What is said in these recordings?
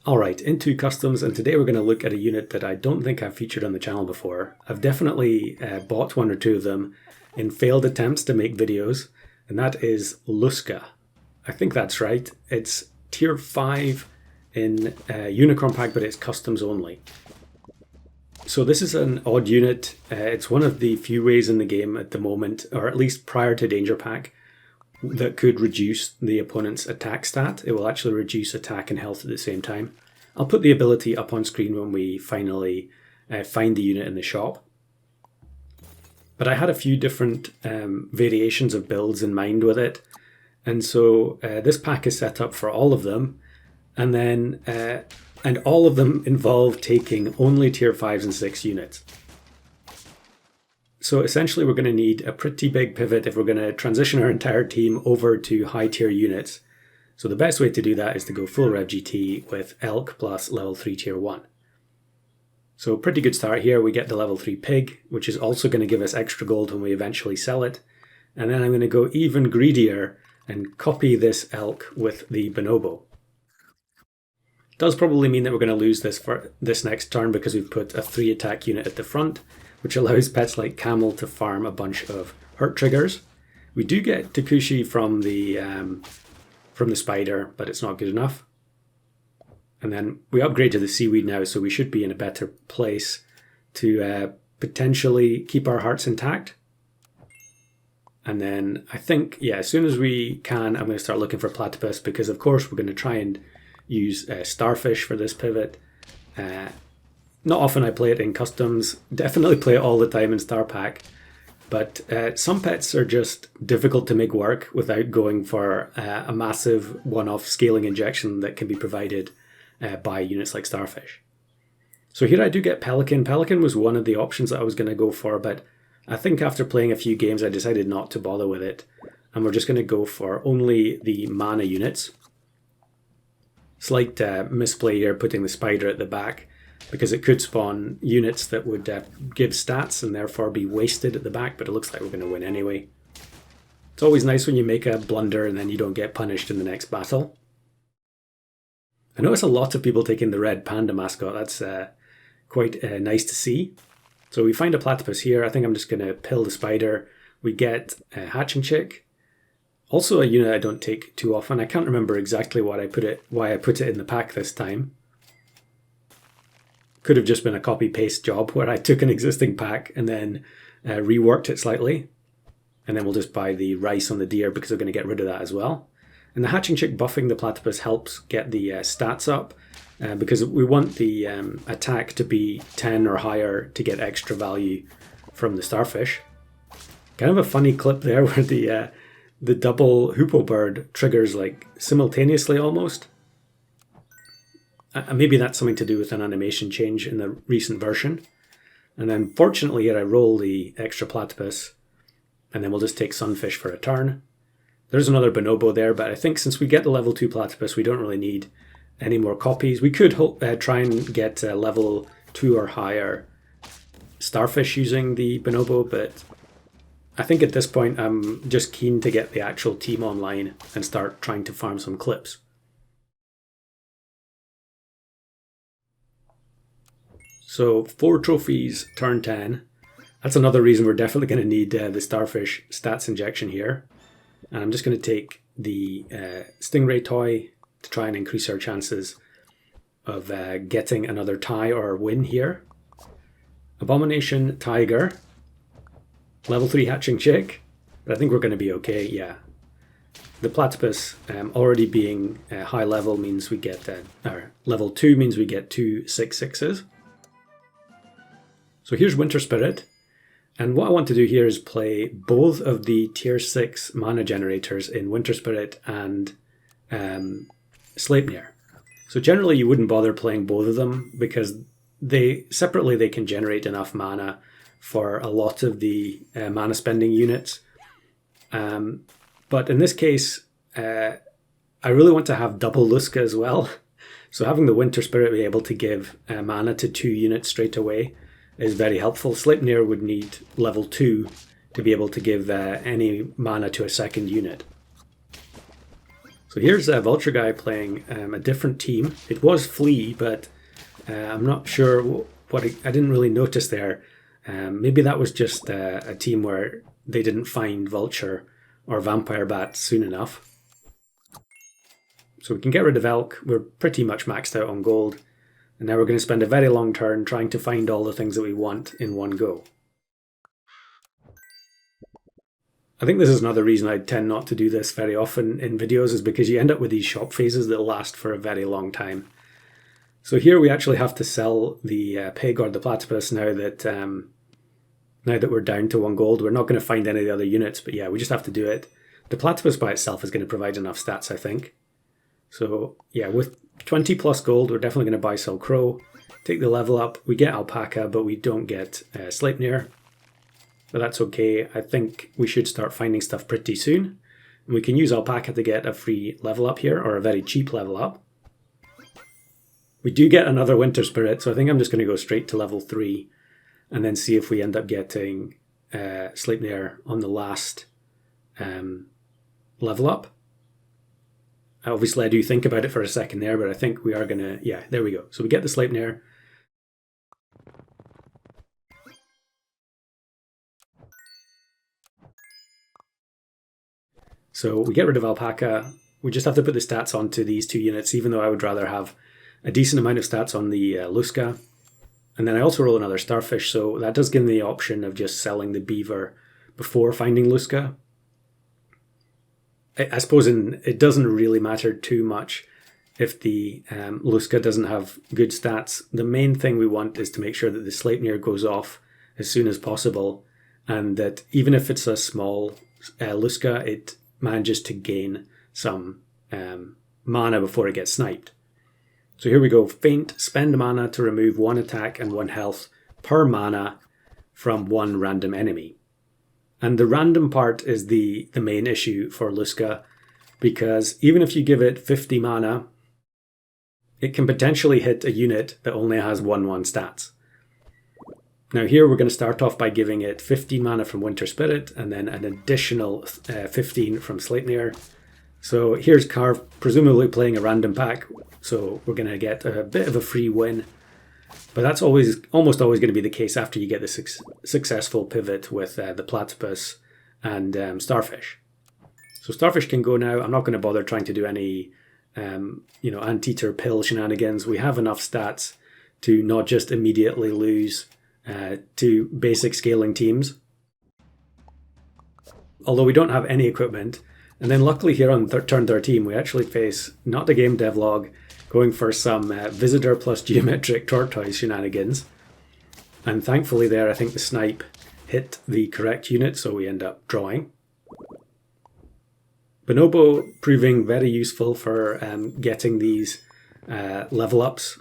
Alright, into customs, and today we're going to look at a unit that I don't think I've featured on the channel before. I've definitely bought one or two of them in failed attempts to make videos, and that is Lusca. I think that's right. It's tier 5 in Unicorn Pack, but it's customs only. So this is an odd unit. It's one of the few ways in the game at the moment, or at least prior to Danger Pack, that could reduce the opponent's attack stat. It will actually reduce attack and health at the same time. I'll put the ability up on screen when we finally find the unit in the shop. But I had a few different variations of builds in mind with it. And so this pack is set up for all of them. And all of them involve taking only tier 5s and 6 units. So essentially we're going to need a pretty big pivot if we're going to transition our entire team over to high tier units. So the best way to do that is to go full Rev GT with Elk plus level 3 tier 1. So pretty good start here. We get the level 3 pig, which is also going to give us extra gold when we eventually sell it. And then I'm going to go even greedier and copy this elk with the bonobo. Does probably mean that we're going to lose this for this next turn because we've put a 3 attack unit at the front, which allows pets like Camel to farm a bunch of hurt triggers. We do get Takushi from the spider, but it's not good enough. And then we upgrade to the seaweed now, so we should be in a better place to potentially keep our hearts intact. And then I think, yeah, as soon as we can, I'm going to start looking for platypus because, of course, we're going to try and use starfish for this pivot. Not often I play it in customs, definitely play it all the time in Star Pack, but some pets are just difficult to make work without going for a massive one-off scaling injection that can be provided by units like Starfish. So here I do get Pelican. Pelican was one of the options that I was going to go for, but I think after playing a few games I decided not to bother with it, and we're just going to go for only the mana units. Slight misplay here putting the spider at the back, because it could spawn units that would give stats and therefore be wasted at the back, but it looks like we're going to win anyway. It's always nice when you make a blunder and then you don't get punished in the next battle. I notice a lot of people taking the red panda mascot. That's quite nice to see. So we find a platypus here. I think I'm just going to pill the spider. We get a hatching chick. Also a unit I don't take too often. I can't remember exactly why I put it in the pack this time. Could have just been a copy-paste job where I took an existing pack and then reworked it slightly. And then we'll just buy the rice on the deer because we're going to get rid of that as well. And the hatching chick buffing the platypus helps get the stats up because we want the attack to be 10 or higher to get extra value from the starfish. Kind of a funny clip there where the double hoopoe bird triggers like simultaneously almost. Maybe that's something to do with an animation change in the recent version. And then fortunately here I roll the extra platypus and then we'll just take sunfish for a turn. There's another bonobo there, but I think since we get the level 2 platypus we don't really need any more copies. We could try and get level 2 or higher starfish using the bonobo, but I think at this point I'm just keen to get the actual team online and start trying to farm some clips. So 4 trophies, turn 10. That's another reason we're definitely going to need the starfish stats injection here. And I'm just going to take the stingray toy to try and increase our chances of getting another tie or win here. Abomination tiger. Level 3 hatching chick. But I think we're going to be okay, yeah. The platypus already being high level means we get, level 2 means we get 2 6/6s. So here's Winter Spirit, and what I want to do here is play both of the tier 6 mana generators in Winter Spirit and Sleipnir. So generally you wouldn't bother playing both of them because separately they can generate enough mana for a lot of the mana spending units. But in this case, I really want to have double Lusca as well. So having the Winter Spirit be able to give mana to 2 units straight away is very helpful. Sleipnir would need level 2 to be able to give any mana to a second unit. So here's a Vulture guy playing a different team. It was Flea, but I'm not sure what I didn't really notice there. Maybe that was just a team where they didn't find Vulture or Vampire Bat soon enough. So we can get rid of Elk. We're pretty much maxed out on gold. And now we're going to spend a very long turn trying to find all the things that we want in one go. I think this is another reason I tend not to do this very often in videos, is because you end up with these shop phases that last for a very long time. So here we actually have to sell the pig or the platypus now that we're down to 1 gold. We're not going to find any of the other units, but yeah, we just have to do it. The platypus by itself is going to provide enough stats, I think. So yeah, with 20 plus gold, we're definitely going to buy Sell Crow, take the level up. We get Alpaca, but we don't get Sleipnir. But that's okay. I think we should start finding stuff pretty soon. And we can use Alpaca to get a free level up here, or a very cheap level up. We do get another Winter Spirit, so I think I'm just going to go straight to level 3 and then see if we end up getting Sleipnir on the last level up. Obviously, I do think about it for a second there, but I think we are going to... Yeah, there we go. So we get the Sleipnir. So we get rid of Alpaca. We just have to put the stats onto these 2 units, even though I would rather have a decent amount of stats on the Lusca. And then I also roll another Starfish, so that does give me the option of just selling the Beaver before finding Lusca. I suppose it doesn't really matter too much if the Lusca doesn't have good stats. The main thing we want is to make sure that the Sleipnir goes off as soon as possible, and that even if it's a small Lusca, it manages to gain some mana before it gets sniped. So here we go. Feint, spend mana to remove 1 attack and 1 health per mana from 1 random enemy. And the random part is the main issue for Lusca, because even if you give it 50 mana, it can potentially hit a unit that only has 1/1 stats. Now here we're going to start off by giving it 15 mana from Winter Spirit and then an additional 15 from Sleipnir. So here's Carve, presumably playing a random pack, so we're going to get a bit of a free win. But that's almost always going to be the case after you get the successful pivot with the Platypus and Starfish. So Starfish can go now. I'm not going to bother trying to do any anteater pill shenanigans. We have enough stats to not just immediately lose to basic scaling teams. Although we don't have any equipment. And then luckily here on turn 13, we actually face not the game devlog, going for some visitor plus geometric tortoise shenanigans. And thankfully there, I think the snipe hit the correct unit, so we end up drawing. Bonobo proving very useful for getting these level ups,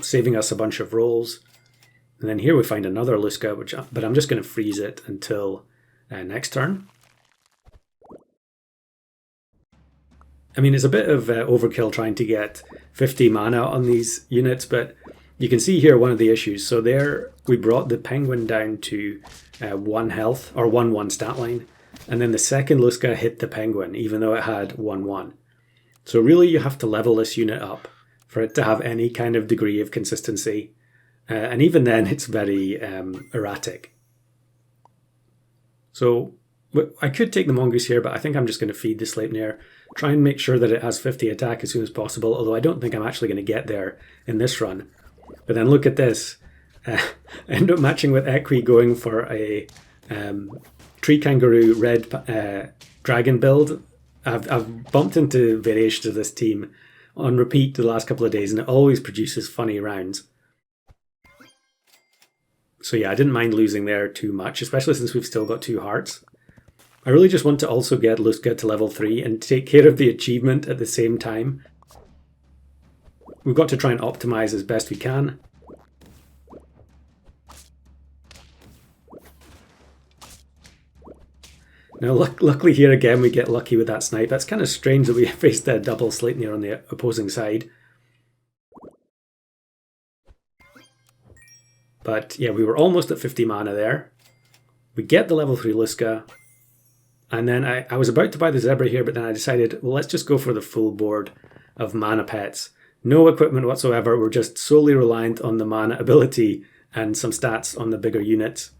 saving us a bunch of rolls. And then here we find another Lusca, but I'm just going to freeze it until next turn. I mean, it's a bit of overkill trying to get 50 mana on these units, but you can see here one of the issues. So there we brought the penguin down to 1 health, or 1/1 stat line, and then the second Lusca hit the penguin, even though it had 1/1. So really you have to level this unit up for it to have any kind of degree of consistency, and even then it's very erratic. So I could take the Mongoose here, but I think I'm just going to feed the Sleipnir, try and make sure that it has 50 attack as soon as possible, although I don't think I'm actually going to get there in this run. But then look at this. I end up matching with Equi going for a Tree Kangaroo red dragon build. I've bumped into variations of this team on repeat the last couple of days, and it always produces funny rounds. So yeah, I didn't mind losing there too much, especially since we've still got 2 hearts. I really just want to also get Lusca to level 3 and take care of the achievement at the same time. We've got to try and optimize as best we can. Now luckily here again we get lucky with that snipe. That's kind of strange that we faced a double Sleipnir on the opposing side. But yeah, we were almost at 50 mana there. We get the level 3 Lusca. And then I was about to buy the Zebra here, but then I decided, well, let's just go for the full board of mana pets. No equipment whatsoever. We're just solely reliant on the mana ability and some stats on the bigger units.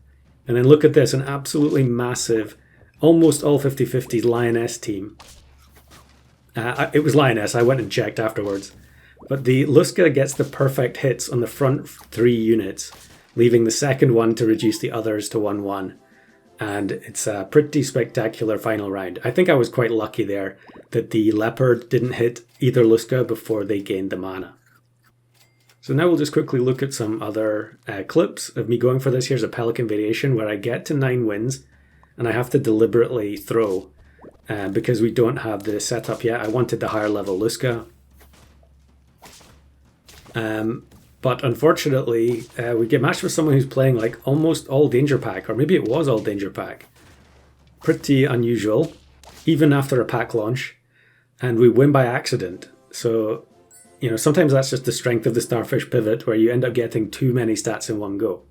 And then look at this, an absolutely massive, almost all 50/50s Lioness team. It was Lioness, I went and checked afterwards. But the Lusca gets the perfect hits on the front 3 units, leaving the second one to reduce the others to 1/1. And it's a pretty spectacular final round. I think I was quite lucky there that the Leopard didn't hit either Lusca before they gained the mana. So now we'll just quickly look at some other clips of me going for this. Here's a Pelican variation where I get to 9 wins and I have to deliberately throw because we don't have the setup yet. I wanted the higher level Lusca. But unfortunately, we get matched with someone who's playing like almost all Danger Pack, or maybe it was all Danger Pack. Pretty unusual, even after a pack launch. And we win by accident. So, you know, sometimes that's just the strength of the Starfish pivot, where you end up getting too many stats in one go.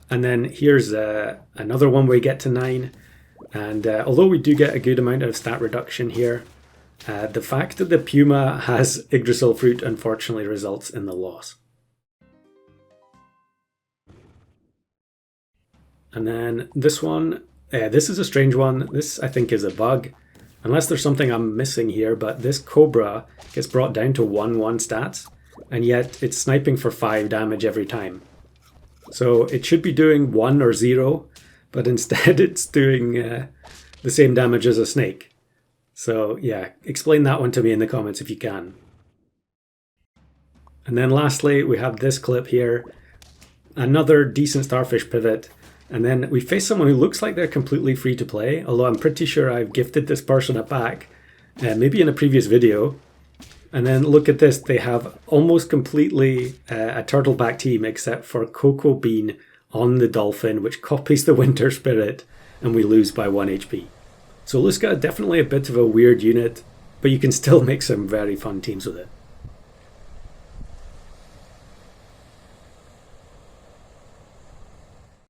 And then here's another one where we get to 9. And although we do get a good amount of stat reduction here, the fact that the Puma has Yggdrasil fruit unfortunately results in the loss. And then this one, this is a strange one. This I think is a bug, unless there's something I'm missing here, but this Cobra gets brought down to 1/1 stats, and yet it's sniping for 5 damage every time. So it should be doing 1 or 0, but instead it's doing the same damage as a snake. So yeah, explain that one to me in the comments if you can. And then lastly, we have this clip here. Another decent Starfish pivot. And then we face someone who looks like they're completely free to play, although I'm pretty sure I've gifted this person a pack, maybe in a previous video. And then look at this, they have almost completely a turtle pack team except for Cocoa Bean on the Dolphin, which copies the Winter Spirit, and we lose by 1 HP. So Lusca, definitely a bit of a weird unit, but you can still make some very fun teams with it.